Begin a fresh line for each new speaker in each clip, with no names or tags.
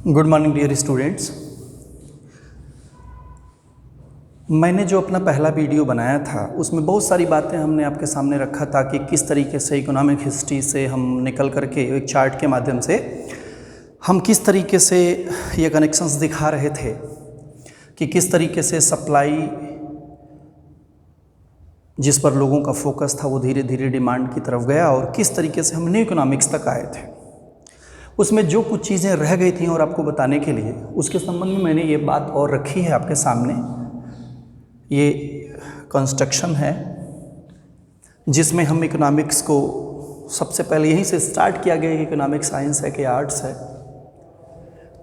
Good morning dear students. मैंने जो अपना पहला वीडियो बनाया था उसमें बहुत सारी बातें हमने आपके सामने रखा था कि किस तरीके से इकोनॉमिक हिस्ट्री से हम निकल करके एक चार्ट के माध्यम से हम किस तरीके से ये कनेक्शंस दिखा रहे थे कि किस तरीके से सप्लाई जिस पर लोगों का फोकस था वो धीरे धीरे डिमांड की तरफ गया और किस तरीके से हम न्यू इकोनॉमिक्स तक आए थे। उसमें जो कुछ चीज़ें रह गई थी और आपको बताने के लिए उसके संबंध में मैंने ये बात और रखी है आपके सामने। ये कंस्ट्रक्शन है जिसमें हम इकोनॉमिक्स को सबसे पहले यहीं से स्टार्ट किया गया कि इकोनॉमिक्स साइंस है कि आर्ट्स है।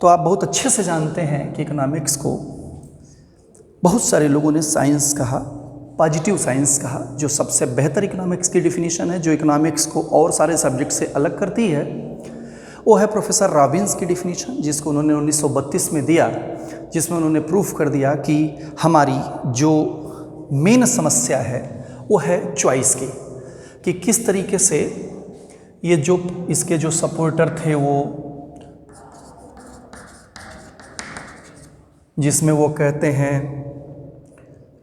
तो आप बहुत अच्छे से जानते हैं कि इकोनॉमिक्स को बहुत सारे लोगों ने साइंस कहा, पॉजिटिव साइंस कहा, जो सबसे बेहतर इकोनॉमिक्स की डिफिनीशन है, जो इकोनॉमिक्स को और सारे सब्जेक्ट से अलग करती है, वो है प्रोफेसर रॉबिन्स की डिफिनीशन, जिसको उन्होंने 1932 में दिया, जिसमें उन्होंने प्रूफ कर दिया कि हमारी जो मेन समस्या है वो है चॉइस की, कि किस तरीके से ये जो इसके जो सपोर्टर थे वो जिसमें वो कहते हैं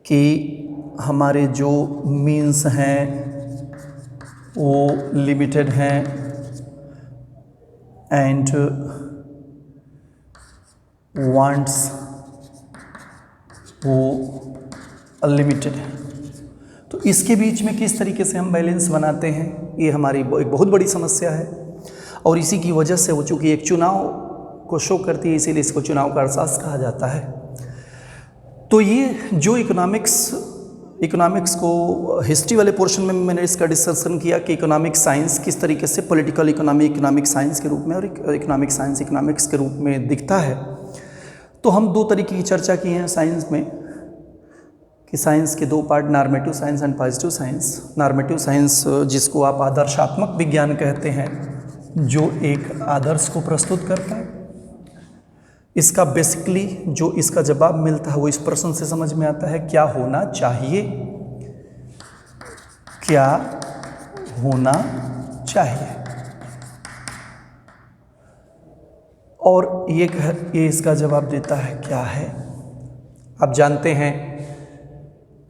कि हमारे जो मीन्स हैं वो लिमिटेड हैं एंड वांट्स वो अनलिमिटेड है। तो इसके बीच में किस तरीके से हम बैलेंस बनाते हैं, ये हमारी एक बहुत बड़ी समस्या है। और इसी की वजह से वो चूँकि एक चुनाव को शो करती है, इसीलिए इसको चुनाव का अरसास कहा जाता है। तो ये जो इकोनॉमिक्स को हिस्ट्री वाले पोर्शन में मैंने इसका डिस्कशन किया कि इकोनॉमिक साइंस किस तरीके से पॉलिटिकल इकोनॉमी इकोनॉमिक साइंस के रूप में और इकोनॉमिक साइंस इकोनॉमिक्स के रूप में दिखता है। तो हम दो तरीके की चर्चा की है साइंस में कि साइंस के दो part, normative science and positive science. Normative science जिसको आप आदर्शात्मक विज्ञान कहते हैं, जो एक आदर्श को प्रस्तुत करता है। इसका बेसिकली जो इसका जवाब मिलता है वो इस प्रश्न से समझ में आता है, क्या होना चाहिए, क्या होना चाहिए। और ये इसका जवाब देता है क्या है। आप जानते हैं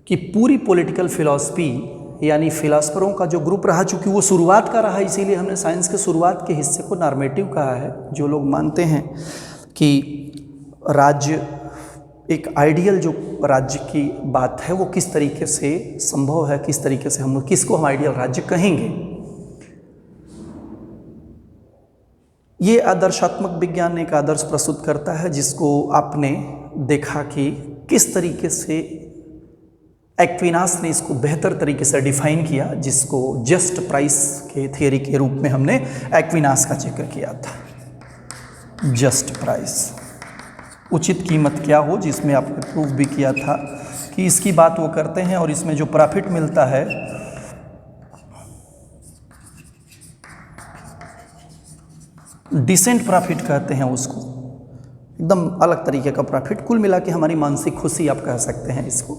कि पूरी पॉलिटिकल फिलॉसफी यानी फिलासफरों का जो ग्रुप रहा, चूँकि वो शुरुआत का रहा, इसीलिए हमने साइंस के शुरुआत के हिस्से को नॉर्मेटिव कहा है। जो लोग मानते हैं कि राज्य एक आइडियल जो राज्य की बात है वो किस तरीके से संभव है, किस तरीके से हम किसको हम आइडियल राज्य कहेंगे। ये आदर्शात्मक विज्ञान एक आदर्श प्रस्तुत करता है जिसको आपने देखा कि किस तरीके से एक्विनास ने इसको बेहतर तरीके से डिफाइन किया, जिसको जस्ट प्राइस के थियरी के रूप में हमने एक्विनास का जिक्र किया था। जस्ट प्राइस, उचित कीमत क्या हो, जिसमें आपने प्रूफ भी किया था कि इसकी बात वो करते हैं और इसमें जो प्रॉफिट मिलता है डिसेंट प्रॉफिट कहते हैं उसको, एकदम अलग तरीके का प्रॉफिट। कुल मिला के हमारी मानसिक खुशी आप कह सकते हैं इसको।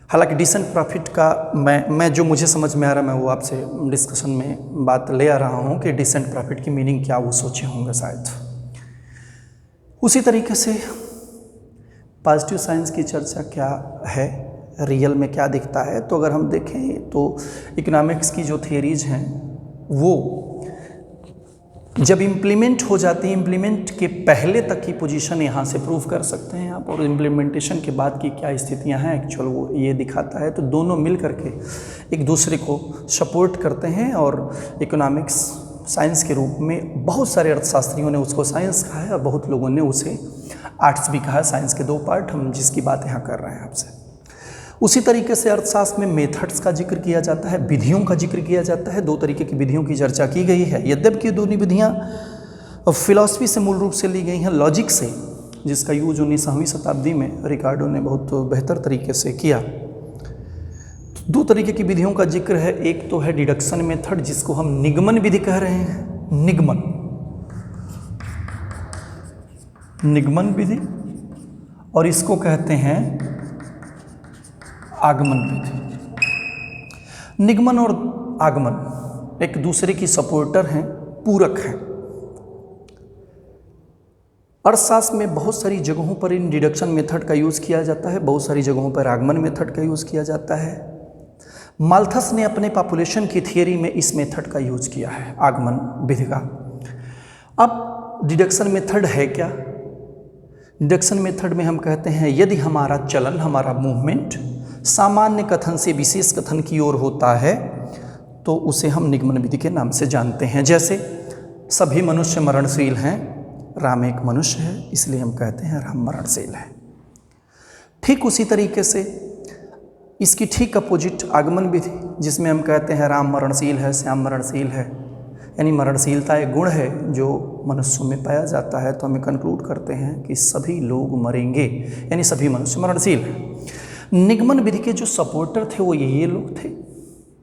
हालांकि डिसेंट प्रॉफिट का मैं जो मुझे समझ में आ रहा है मैं वो आपसे डिस्कशन में बात ले आ रहा हूँ कि डिसेंट प्रॉफिट की मीनिंग क्या वो सोचे होंगे शायद। उसी तरीके से पॉजिटिव साइंस की चर्चा क्या है, रियल में क्या दिखता है। तो अगर हम देखें तो इकोनॉमिक्स की जो थियरीज हैं वो जब इम्प्लीमेंट हो जाती है, इम्प्लीमेंट के पहले तक की पोजीशन यहाँ से प्रूव कर सकते हैं आप, और इम्प्लीमेंटेशन के बाद की क्या स्थितियाँ हैं एक्चुअल वो ये दिखाता है। तो दोनों मिल करके एक दूसरे को सपोर्ट करते हैं और इकोनॉमिक्स साइंस के रूप में बहुत सारे अर्थशास्त्रियों ने उसको साइंस कहा है और बहुत लोगों ने उसे आर्ट्स भी कहा है। साइंस के दो पार्ट हम जिसकी बात यहाँ कर रहे हैं आपसे। उसी तरीके से अर्थशास्त्र में मेथड्स का जिक्र किया जाता है, विधियों का जिक्र किया जाता है। दो तरीके की विधियों की चर्चा की गई है, यद्यपि दोनों विधियाँ फिलॉसफी से मूल रूप से ली गई हैं, लॉजिक से, जिसका यूज 19वीं शताब्दी में रिकार्डो ने बहुत बेहतर तरीके से किया। दो तरीके की विधियों का जिक्र है, एक तो है डिडक्शन मेथड जिसको हम निगमन विधि कह रहे हैं, निगमन विधि, और इसको कहते हैं आगमन विधि। निगमन और आगमन एक दूसरे की सपोर्टर हैं, पूरक हैं। अर्थशास्त्र में बहुत सारी जगहों पर इन डिडक्शन मेथड का यूज़ किया जाता है, बहुत सारी जगहों पर आगमन मेथड का यूज़ किया जाता है। माल्थस ने अपने पॉपुलेशन की थियरी में इस मेथड का यूज़ किया है, आगमन विधि का। अब डिडक्शन मेथड है क्या? डिडक्शन मेथड में हम कहते हैं यदि हमारा चलन, हमारा मूवमेंट सामान्य कथन से विशेष कथन की ओर होता है तो उसे हम निगमन विधि के नाम से जानते हैं। जैसे सभी मनुष्य मरणशील हैं, राम एक मनुष्य है इसलिए हम कहते हैं राम मरणशील है। ठीक उसी तरीके से इसकी ठीक अपोजिट आगमन विधि, जिसमें हम कहते हैं राम मरणशील है, श्याम मरणशील है, यानी मरणशीलता एक गुण है जो मनुष्यों में पाया जाता है, तो हमें कंक्लूड करते हैं कि सभी लोग मरेंगे, यानी सभी मनुष्य मरणशील हैं। निगमन विधि के जो सपोर्टर थे वो ये लोग थे,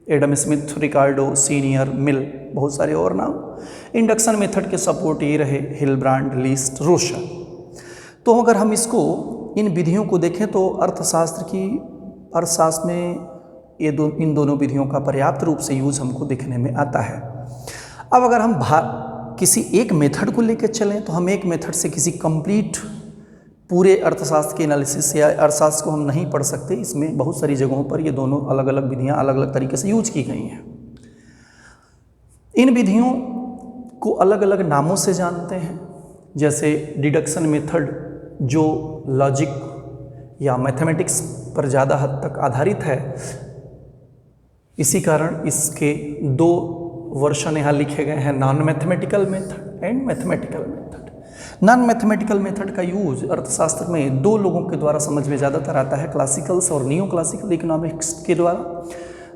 एडम स्मिथ, रिकार्डो, सीनियर, मिल, बहुत सारे और नाम। इंडक्शन मेथड के सपोर्ट ये रहे, हिलब्रांड, लीस्ट, रोशा। तो अगर हम इसको इन विधियों को देखें तो अर्थशास्त्र में इन दोनों विधियों का पर्याप्त रूप से यूज हमको देखने में आता है। अब अगर हम किसी एक मेथड को लेकर चलें तो हम एक मेथड से किसी कंप्लीट पूरे अर्थशास्त्र के एनालिसिस या अर्थशास्त्र को हम नहीं पढ़ सकते। इसमें बहुत सारी जगहों पर ये दोनों अलग अलग विधियाँ अलग अलग तरीके से यूज की गई हैं। इन विधियों को अलग अलग नामों से जानते हैं, जैसे डिडक्शन मेथड जो लॉजिक या मैथमेटिक्स पर ज़्यादा हद तक आधारित है, इसी कारण इसके दो वर्जन यहाँ लिखे गए हैं, non mathematical method and mathematical method. Non mathematical method का यूज अर्थशास्त्र में दो लोगों के द्वारा समझ में ज़्यादातर आता है, क्लासिकल्स और नियो क्लासिकल इकोनॉमिक्स के द्वारा।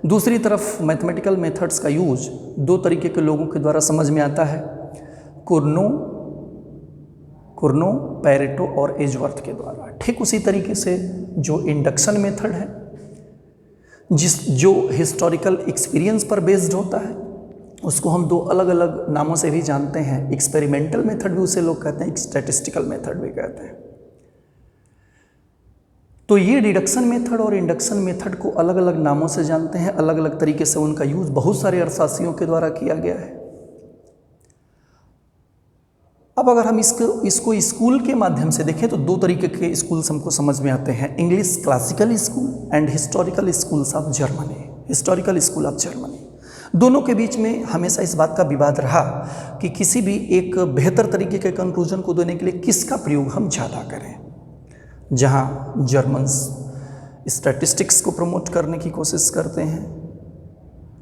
दूसरी तरफ मैथमेटिकल मेथड्स का यूज दो तरीके के लोगों के द्वारा समझ में आता है, कुर्नो, पैरेटो और एजवर्थ के द्वारा। ठीक उसी तरीके से जो इंडक्शन मेथड है जो हिस्टोरिकल एक्सपीरियंस पर बेस्ड होता है, उसको हम दो अलग अलग नामों से भी जानते हैं। एक्सपेरिमेंटल मेथड भी उसे लोग कहते हैं, स्टैटिस्टिकल मेथड भी कहते हैं। तो ये डिडक्शन मेथड और इंडक्शन मेथड को अलग अलग नामों से जानते हैं, अलग अलग तरीके से उनका यूज बहुत सारे अर्थशास्त्रियों के द्वारा किया गया है। अब अगर हम इसको स्कूल के माध्यम से देखें तो दो तरीके के स्कूल्स हमको समझ में आते हैं, English classical school and historical schools of Germany, historical school of Germany. दोनों के बीच में हमेशा इस बात का विवाद रहा कि किसी भी एक बेहतर तरीके के कंक्लूजन को देने के लिए किसका प्रयोग हम ज़्यादा करें। जहाँ जर्मन्स स्टैटिस्टिक्स को प्रमोट करने की कोशिश करते हैं,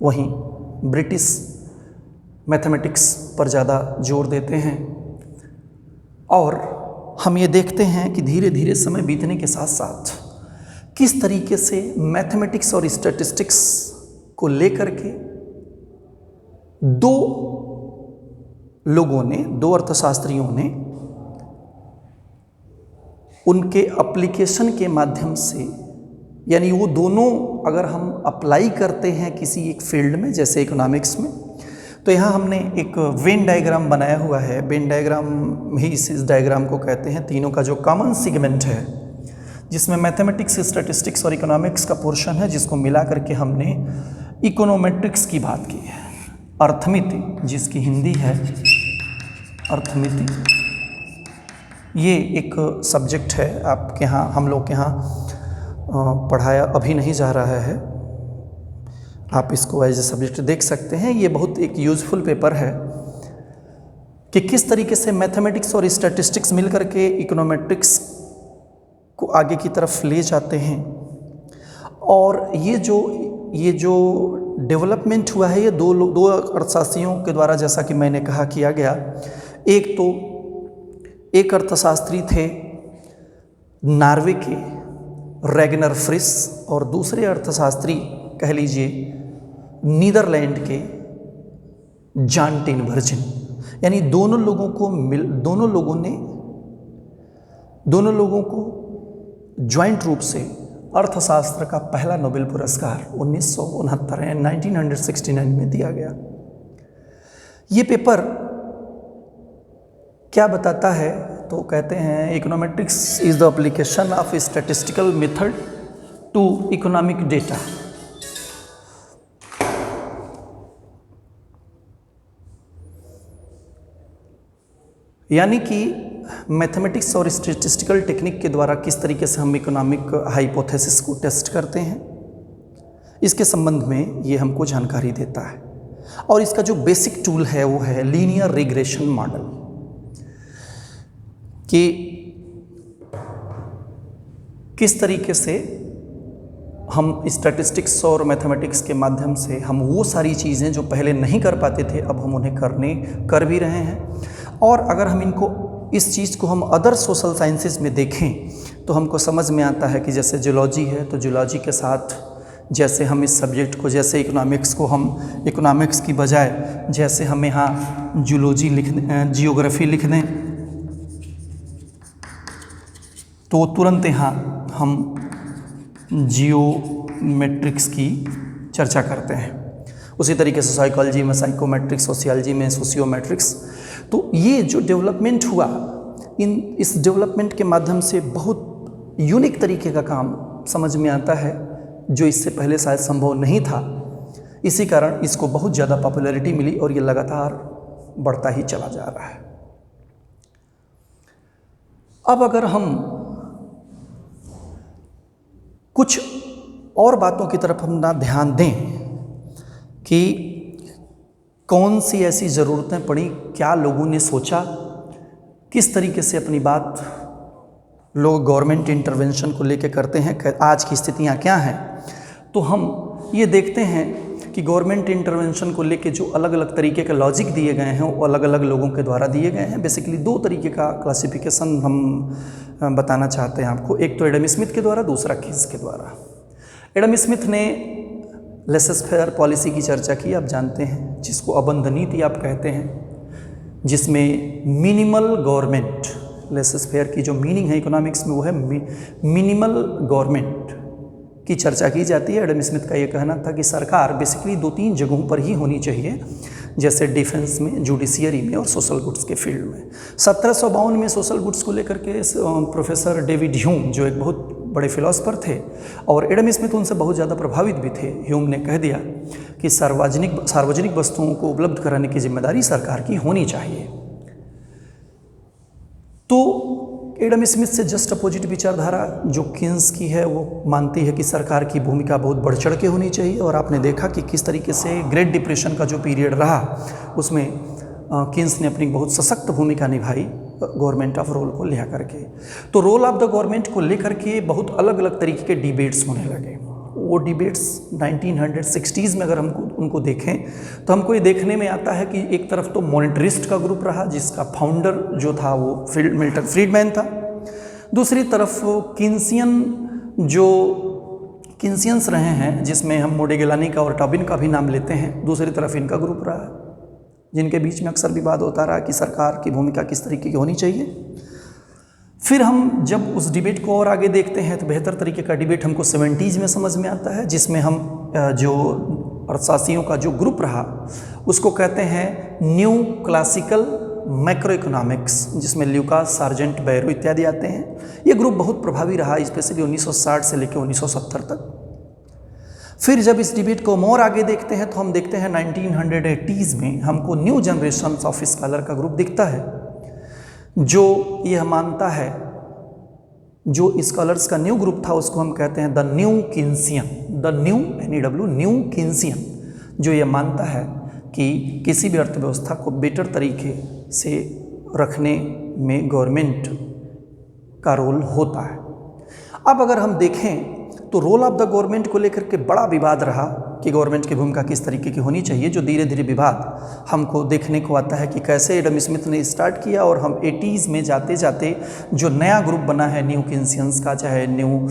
वहीं ब्रिटिश मैथमेटिक्स पर ज़्यादा जोर देते हैं। और हम ये देखते हैं कि धीरे धीरे समय बीतने के साथ साथ किस तरीके से मैथमेटिक्स और स्टैटिस्टिक्स को लेकर के दो अर्थशास्त्रियों ने उनके एप्लीकेशन के माध्यम से, यानी वो दोनों अगर हम अप्लाई करते हैं किसी एक फील्ड में, जैसे इकोनॉमिक्स में, तो यहाँ हमने एक वेन डायग्राम बनाया हुआ है। वेन डायग्राम ही इस डायग्राम को कहते हैं। तीनों का जो कॉमन सेगमेंट है, जिसमें मैथमेटिक्स, स्टैटिस्टिक्स और इकोनॉमिक्स का पोर्शन है, जिसको मिला करके हमने इकोनोमेट्रिक्स की बात की है। अर्थमिति, जिसकी हिंदी है अर्थमिति, ये एक सब्जेक्ट है आपके यहाँ, हम लोग के यहाँ पढ़ाया अभी नहीं जा रहा है। आप इसको एज ए सब्जेक्ट देख सकते हैं। ये बहुत एक यूज़फुल पेपर है कि किस तरीके से मैथमेटिक्स और स्टैटिस्टिक्स मिलकर के इकोनोमेट्रिक्स को आगे की तरफ ले जाते हैं। और ये जो डेवलपमेंट हुआ है, ये दो अर्थशास्त्रियों के द्वारा, जैसा कि मैंने कहा, किया गया। एक अर्थशास्त्री थे नॉर्वे के रैगनर फ्रिस, और दूसरे अर्थशास्त्री कह लीजिए नीदरलैंड के जॉन टिनबर्जन। यानी दोनों लोगों को ज्वाइंट रूप से अर्थशास्त्र का पहला नोबेल पुरस्कार 1969 में दिया गया। ये पेपर क्या बताता है, तो कहते हैं econometrics is the application of statistical method to economic data. यानी कि मैथमेटिक्स और स्टैटिस्टिकल टेक्निक के द्वारा किस तरीके से हम इकोनॉमिक हाइपोथेसिस को टेस्ट करते हैं, इसके संबंध में ये हमको जानकारी देता है। और इसका जो बेसिक टूल है वो है लीनियर रिग्रेशन मॉडल, कि किस तरीके से हम स्टैटिस्टिक्स और मैथमेटिक्स के माध्यम से हम वो सारी चीज़ें जो पहले नहीं कर पाते थे अब हम उन्हें कर भी रहे हैं। और अगर हम इस चीज़ को हम अदर सोशल साइंसेस में देखें तो हमको समझ में आता है कि जैसे जूलॉजी है तो जूलॉजी के साथ जैसे हम इस सब्जेक्ट को, जैसे इकोनॉमिक्स को हम इकोनॉमिक्स की बजाय जैसे हम यहाँ जूलॉजी लिख दें, जियोग्राफी लिख दें, तो तुरंत यहाँ हम जियोमेट्रिक्स की चर्चा करते हैं। उसी तरीके से साइकोलॉजी में साइकोमेट्रिक्स, सोशियोलॉजी में सोशियोमेट्रिक्स। तो ये जो डेवलपमेंट हुआ, इस डेवलपमेंट के माध्यम से बहुत यूनिक तरीके का काम समझ में आता है जो इससे पहले शायद संभव नहीं था। इसी कारण इसको बहुत ज़्यादा पॉपुलैरिटी मिली और ये लगातार बढ़ता ही चला जा रहा है। अब अगर हम कुछ और बातों की तरफ हम ना ध्यान दें कि कौन सी ऐसी ज़रूरतें पड़ी, क्या लोगों ने सोचा, किस तरीके से अपनी बात लोग गवर्नमेंट इंटरवेंशन को लेकर करते हैं, आज की स्थितियां क्या हैं, तो हम ये देखते हैं कि गवर्नमेंट इंटरवेंशन को लेकर जो अलग अलग तरीके के लॉजिक दिए गए हैं वो अलग अलग लोगों के द्वारा दिए गए हैं। बेसिकली दो तरीके का क्लासिफिकेशन हम बताना चाहते हैं आपको, एक तो एडम स्मिथ के द्वारा, दूसरा किन्स के द्वारा। एडम स्मिथ ने लेसेस फेयर पॉलिसी की चर्चा की, आप जानते हैं, जिसको अबंध नीति आप कहते हैं, जिसमें मिनिमल गवर्नमेंट, लेसेस फेयर की जो मीनिंग है इकोनॉमिक्स में वो है मिनिमल गवर्नमेंट की चर्चा की जाती है। एडम स्मिथ का ये कहना था कि सरकार बेसिकली 2-3 जगहों पर ही होनी चाहिए, जैसे डिफेंस में, जुडिशियरी में और सोशल गुड्स के फील्ड में। 1752 में सोशल गुड्स को लेकर के प्रोफेसर डेविड ह्यूम, जो एक बहुत बड़े फिलोसफर थे और एडम स्मिथ उनसे बहुत ज़्यादा प्रभावित भी थे, ह्यूम ने कह दिया कि सार्वजनिक वस्तुओं को उपलब्ध कराने की जिम्मेदारी सरकार की होनी चाहिए। तो एडम स्मिथ से जस्ट अपोजिट विचारधारा जो किन्स की है वो मानती है कि सरकार की भूमिका बहुत बढ़ चढ़ के होनी चाहिए। और आपने देखा कि किस तरीके से ग्रेट डिप्रेशन का जो पीरियड रहा उसमें किन्स ने अपनी बहुत सशक्त भूमिका निभाई गवर्नमेंट ऑफ रोल को लेकर करके। तो रोल ऑफ द गवर्नमेंट को लेकर के बहुत अलग अलग तरीके के डिबेट्स होने लगे। वो डिबेट्स 1960s में अगर हमको उनको देखें तो हमको ये देखने में आता है कि एक तरफ तो मॉनेटरिस्ट का ग्रुप रहा जिसका फाउंडर जो था वो मिल्टन फ्रीडमैन था, दूसरी तरफ किन्सियंस रहे हैं जिसमें हम मोडिग्लिनी का और टॉबिन का भी नाम लेते हैं, दूसरी तरफ इनका ग्रुप रहा है, जिनके बीच में अक्सर विवाद होता रहा कि सरकार की भूमिका किस तरीके की होनी चाहिए। फिर हम जब उस डिबेट को और आगे देखते हैं तो बेहतर तरीके का डिबेट हमको 70s में समझ में आता है, जिसमें हम जो अर्थशास्त्रियों का जो ग्रुप रहा उसको कहते हैं न्यू क्लासिकल मैक्रो इकोनॉमिक्स, जिसमें ल्यूकास, सार्जेंट, बैरो इत्यादि आते हैं। ये ग्रुप बहुत प्रभावी रहा स्पेशली 1960 से लेकर 1970 तक। फिर जब इस डिबेट को और आगे देखते हैं तो हम देखते हैं 1980s में हमको न्यू जनरेशन ऑफ स्कॉलर का ग्रुप दिखता है जो यह मानता है, जो स्कॉलर्स का न्यू ग्रुप था उसको हम कहते हैं the new Keynesian, the new new Keynesian, जो ये मानता है कि किसी भी अर्थव्यवस्था को बेटर तरीके से रखने में गवर्नमेंट का रोल होता है। अब अगर हम देखें तो रोल ऑफ द गवर्नमेंट को लेकर के बड़ा विवाद रहा कि गवर्नमेंट की भूमिका किस तरीके की होनी चाहिए, जो धीरे धीरे विवाद हमको देखने को आता है कि कैसे एडम स्मिथ ने स्टार्ट किया और हम 80s में जाते जाते जो नया ग्रुप बना है न्यू किन्सियंस का, चाहे न्यू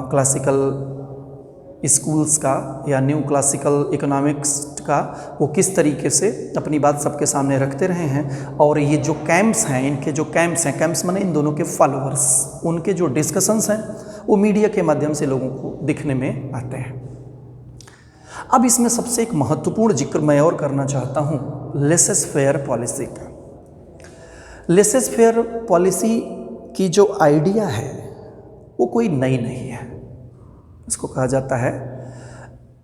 क्लासिकल स्कूल्स का या न्यू क्लासिकल इकोनॉमिक्स का, वो किस तरीके से अपनी बात सबके सामने रखते रहे हैं। और ये जो कैंप्स हैं, इनके जो कैंप्स माने इन दोनों के फॉलोअर्स, उनके जो डिस्कशंस हैं वो मीडिया के माध्यम से लोगों को दिखने में आते हैं। अब इसमें सबसे एक महत्वपूर्ण जिक्र मैं और करना चाहता हूँ लेसेस फेयर पॉलिसी का। लेसेस फेयर पॉलिसी की जो आइडिया है वो कोई नई नहीं है, इसको कहा जाता है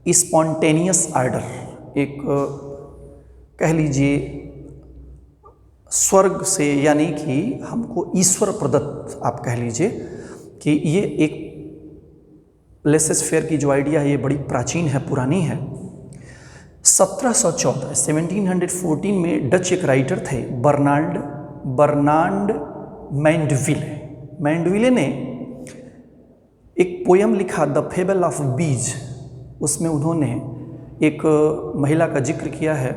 स्पॉन्टेनियस ऑर्डर, एक कह लीजिए स्वर्ग से, यानी कि हमको ईश्वर प्रदत्त आप कह लीजिए कि ये एक लेसेस फेयर की जो आइडिया है ये बड़ी प्राचीन है, पुरानी है। 1714 में डच एक राइटर थे बर्नार्ड मैंडविले ने एक पोयम लिखा द फेबल ऑफ बीज। उसमें उन्होंने एक महिला का जिक्र किया है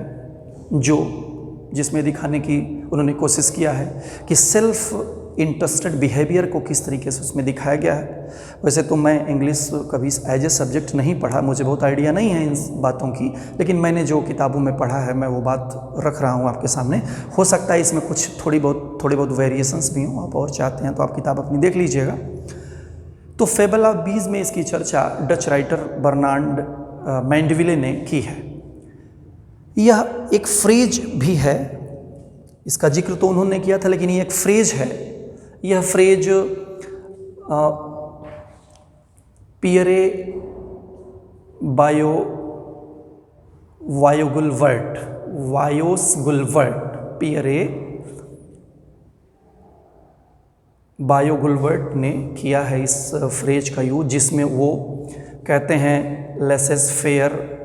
जिसमें दिखाने की उन्होंने कोशिश किया है कि सेल्फ इंटरेस्टेड बिहेवियर को किस तरीके से उसमें दिखाया गया है। वैसे तो मैं इंग्लिश कभी एज ए सब्जेक्ट नहीं पढ़ा, मुझे बहुत आइडिया नहीं है इन बातों की, लेकिन मैंने जो किताबों में पढ़ा है मैं वो बात रख रहा हूँ आपके सामने। हो सकता है इसमें कुछ थोड़ी बहुत वेरिएशंस भी हों, आप और चाहते हैं तो आप किताब अपनी देख लीजिएगा। तो फेबल ऑफ बीज में इसकी चर्चा डच राइटर बर्नार्ड मैंडविले ने की है। यह एक फ्रेज भी है, इसका जिक्र तो उन्होंने किया था, लेकिन ये एक फ्रेज है। यह फ्रेज पियरे वायोस गुलवर्ट पियरे बायोगुलवर्ट ने किया है इस फ्रेज का यूज, जिसमें वो कहते हैं लेसेस फेयर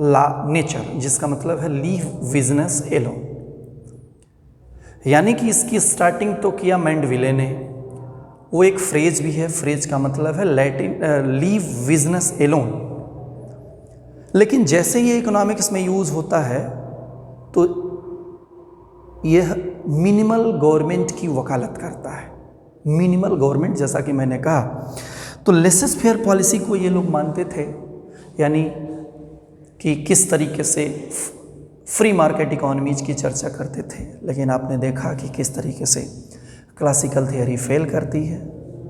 ला नेचर, जिसका मतलब है लीव बिजनेस एलोन। यानी कि इसकी स्टार्टिंग तो किया मैंडविले ने, वो एक फ्रेज भी है, फ्रेज का मतलब है लीव बिजनेस एलोन। लेकिन जैसे ये इकोनॉमिक्स में यूज होता है तो यह मिनिमल गवर्नमेंट की वकालत करता है। मिनिमल गवर्नमेंट, जैसा कि मैंने कहा, तो लेसेस फेयर पॉलिसी को ये लोग मानते थे, यानी कि किस तरीके से फ्री मार्केट इकोनॉमीज की चर्चा करते थे। लेकिन आपने देखा कि किस तरीके से क्लासिकल थियरी फेल करती है।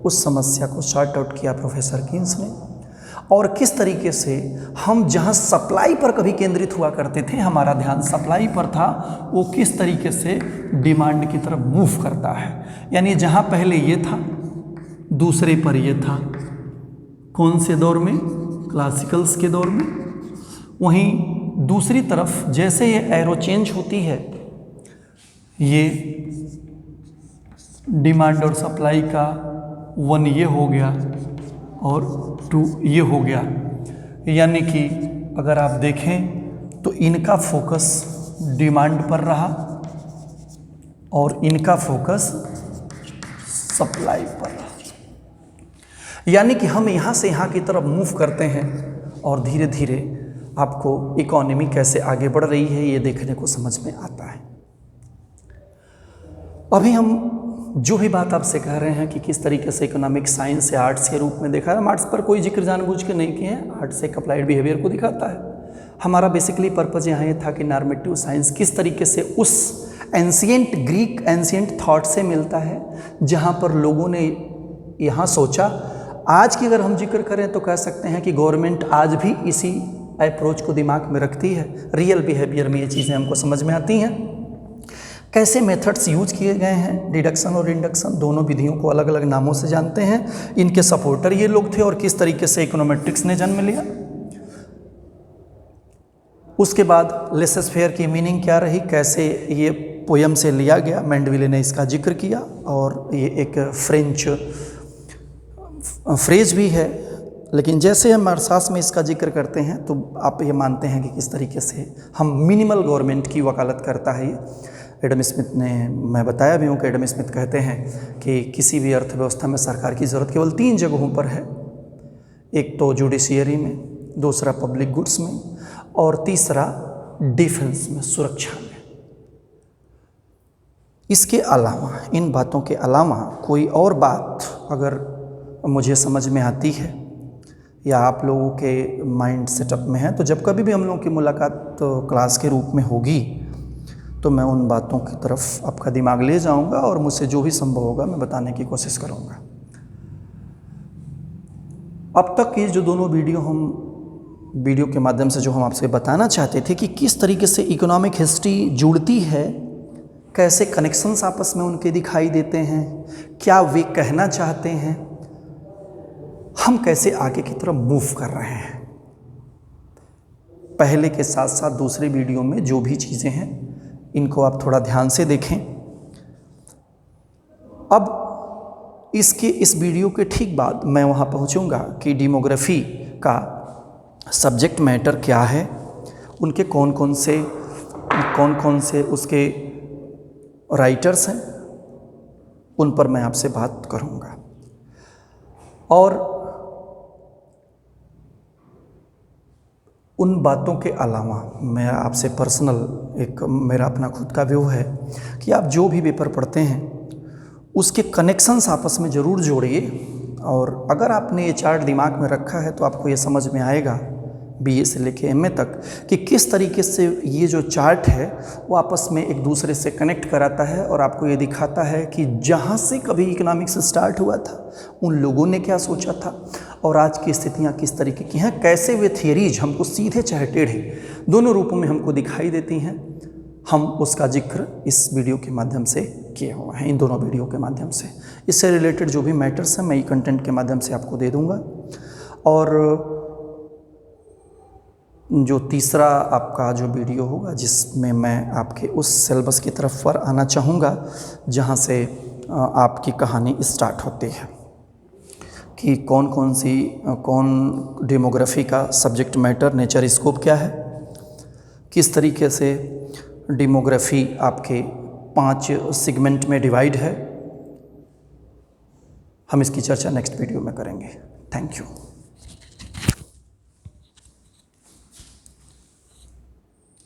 उस समस्या को सॉर्ट आउट किया प्रोफेसर कीन्स ने, और किस तरीके से हम जहां सप्लाई पर कभी केंद्रित हुआ करते थे, हमारा ध्यान सप्लाई पर था, वो किस तरीके से डिमांड की तरफ मूव करता है। यानी जहां पहले ये था, दूसरे पर ये था। कौन से दौर में? क्लासिकल्स के दौर में। वहीं दूसरी तरफ जैसे ये एरो चेंज होती है, ये डिमांड और सप्लाई का 1 ये हो गया और 2 ये हो गया। यानी कि अगर आप देखें तो इनका फोकस डिमांड पर रहा और इनका फोकस सप्लाई पर रहा। यानी कि हम यहाँ से यहाँ की तरफ मूव करते हैं और धीरे धीरे आपको इकोनॉमी कैसे आगे बढ़ रही है ये देखने को समझ में आता है। अभी हम जो भी बात आपसे कह रहे हैं कि किस तरीके से इकोनॉमिक साइंस या आर्ट्स के रूप में देखा है, हम आर्ट्स पर कोई जिक्र जानबूझ के नहीं किए हैं, आर्ट्स एक अप्लाइड बिहेवियर को दिखाता है। हमारा बेसिकली पर्पज़ यहाँ ये था कि नॉर्मेटिव साइंस किस तरीके से उस एंशिएंट ग्रीक एंशिएंट थॉट से मिलता है, जहाँ पर लोगों ने यहाँ सोचा। आज की अगर हम जिक्र करें तो कह सकते हैं कि गवर्नमेंट आज भी इसी अप्रोच को दिमाग में रखती है। रियल बिहेवियर में ये चीज़ें हमको समझ में आती हैं। कैसे मेथड्स यूज किए गए हैं, डिडक्शन और इंडक्शन, दोनों विधियों को अलग अलग नामों से जानते हैं। इनके सपोर्टर ये लोग थे और किस तरीके से इकोनोमेट्रिक्स ने जन्म लिया। उसके बाद लेसेस फेयर की मीनिंग क्या रही, कैसे ये पोयम से लिया गया, मैंडविले ने इसका जिक्र किया, और ये एक फ्रेंच फ्रेज भी है। लेकिन जैसे हम अरसास में इसका जिक्र करते हैं तो आप ये मानते हैं कि किस तरीके से हम मिनिमल गवर्नमेंट की वकालत करता है। एडम स्मिथ ने, मैं बताया भी हूँ कि एडम स्मिथ कहते हैं कि किसी भी अर्थव्यवस्था में सरकार की ज़रूरत केवल 3 जगहों पर है। एक तो जुडिशियरी में, दूसरा पब्लिक गुड्स में, और तीसरा डिफेंस में, सुरक्षा में। इसके अलावा, इन बातों के अलावा कोई और बात अगर मुझे समझ में आती है या आप लोगों के माइंड सेटअप में है, तो जब कभी भी हम लोगों की मुलाकात तो क्लास के रूप में होगी तो मैं उन बातों की तरफ आपका दिमाग ले जाऊंगा और मुझसे जो भी संभव होगा मैं बताने की कोशिश करूंगा। अब तक ये जो दोनों वीडियो के माध्यम से जो हम आपसे बताना चाहते थे कि किस तरीके से इकोनॉमिक हिस्ट्री जुड़ती है, कैसे कनेक्शंस आपस में उनके दिखाई देते हैं, क्या वे कहना चाहते हैं, हम कैसे आगे की तरफ मूव कर रहे हैं। पहले के साथ साथ दूसरे वीडियो में जो भी चीज़ें हैं इनको आप थोड़ा ध्यान से देखें। अब इस वीडियो के ठीक बाद मैं वहाँ पहुँचूँगा कि डेमोग्राफी का सब्जेक्ट मैटर क्या है, उनके कौन कौन से उसके राइटर्स हैं, उन पर मैं आपसे बात करूँगा। और उन बातों के अलावा मैं आपसे पर्सनल एक मेरा अपना खुद का व्यू है कि आप जो भी पेपर पढ़ते हैं उसके कनेक्शंस आपस में ज़रूर जोड़िए। और अगर आपने ये चार्ट दिमाग में रखा है तो आपको ये समझ में आएगा बीए से लेके एमए तक कि किस तरीके से ये जो चार्ट है वो आपस में एक दूसरे से कनेक्ट कराता है और आपको ये दिखाता है कि जहाँ से कभी इकोनॉमिक्स स्टार्ट हुआ था उन लोगों ने क्या सोचा था और आज की स्थितियाँ किस तरीके की हैं, कैसे वे थियरीज हमको सीधे चाहे टेढ़े दोनों रूपों में हमको दिखाई देती हैं। हम उसका जिक्र इस वीडियो के माध्यम से किए हुए हैं, इन दोनों वीडियो के माध्यम से। इससे रिलेटेड जो भी मैटर्स हैं मैं ई कंटेंट के माध्यम से आपको दे दूँगा। और जो तीसरा आपका जो वीडियो होगा जिसमें मैं आपके उस सिलेबस की तरफ पर आना चाहूँगा जहाँ से आपकी कहानी स्टार्ट होती है कि कौन डेमोग्राफी का सब्जेक्ट मैटर नेचर स्कोप क्या है, किस तरीके से डेमोग्राफी आपके 5 सेगमेंट में डिवाइड है। हम इसकी चर्चा नेक्स्ट वीडियो में करेंगे। Thank you.